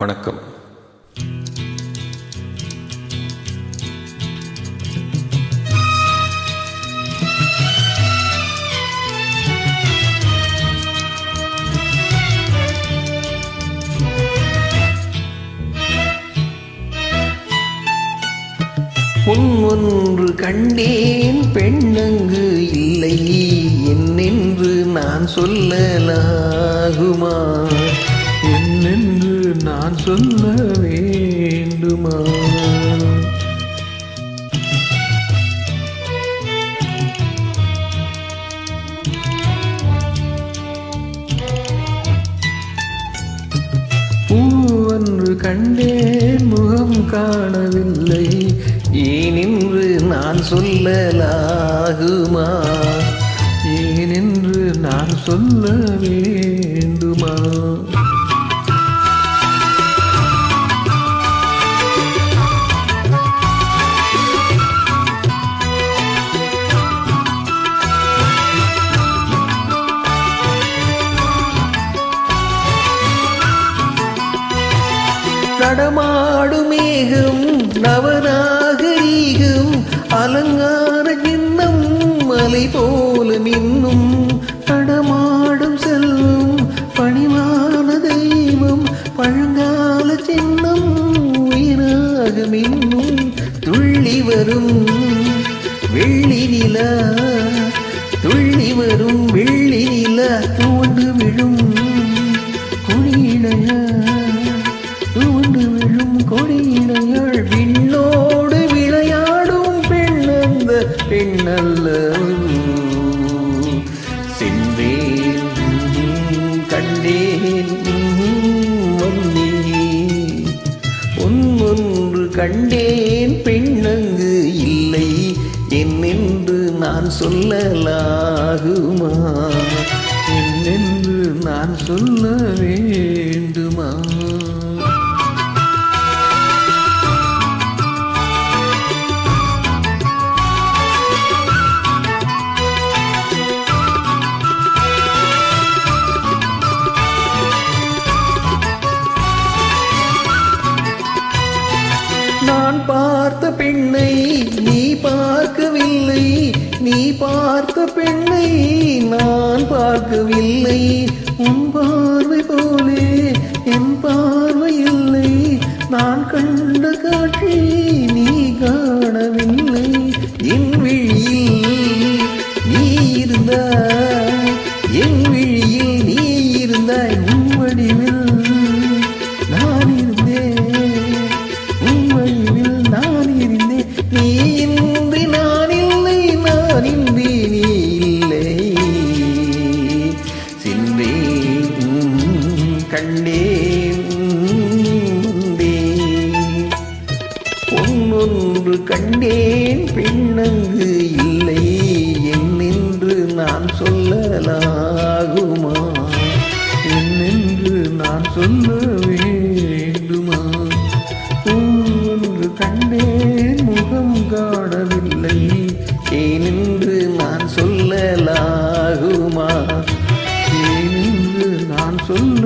வணக்கம். பொன் ஒன்று கண்டேன் பெண்ணங்கு இல்லை என்னென்று நான் சொல்லலாகுமா? என்னென்று நான் சொல்ல வேண்டுமா? பூவொன்று கண்டேன் முகம் காணவில்லை ஏனென்று நான் சொல்லலாகுமா? ஏனென்று நான் சொல்ல வேண்டுமா? நடமாடும் மேகம் நவநாகரீகம் அலங்கார சின்னம் மலை போல மின்னும் நடமாடும் செல்வம் பணிவான தெய்வம் பழங்கால சின்னம் உயிராக மின்னும் துள்ளி வரும் வெள்ளி நிலா துள்ளி வரும் வெள்ளி நிலா தோண்டு விழும் கொடியிடையா தூண்டு விழும் கொடியினையாள் விண்ணோடு விளையாடும் பெண்ணந்த பெண்ணல்ல சென்றேன் கண்டேன் வந்தேன் ஒன்று கண்டேன் பெண்ணங்கு இல்லை என்னென்று நான் சொல்லலாகுமா? என்னென்று நான் சொல்ல வேண்டுமா? நான் பார்த்த பெண்ணை நீ பார்க்கவில்லை நீ பார்த்த பெண்ணை நான் பார்க்கவில்லை உன் பார்வை போலே என் பார்வை இல்லை நான் கண்ட காட்சி நீ காணவில்லை என் விழியில் நீ இருந்தாய் என் விழியில் நீ இருந்தாய் உன் வடிவில் நான் இருந்தேன் நான் இருந்தேன் நீ இன்றி நான் இல்லை நான் இன்றி நீ இல்லை சென்றேன் கண்டேன் பொன்னொன்று கண்டேன் பெண்ணங்கு இல்லை என்னென்று நான் சொல்லலாகுமா? என்னென்று நான் சொல்ல வேண்டுமா? பூவொன்று கண்டேன் முகம் காணவில்லை ஏனென்று நான் சொல்லலாகுமா? ஏனென்று நான் சொல்ல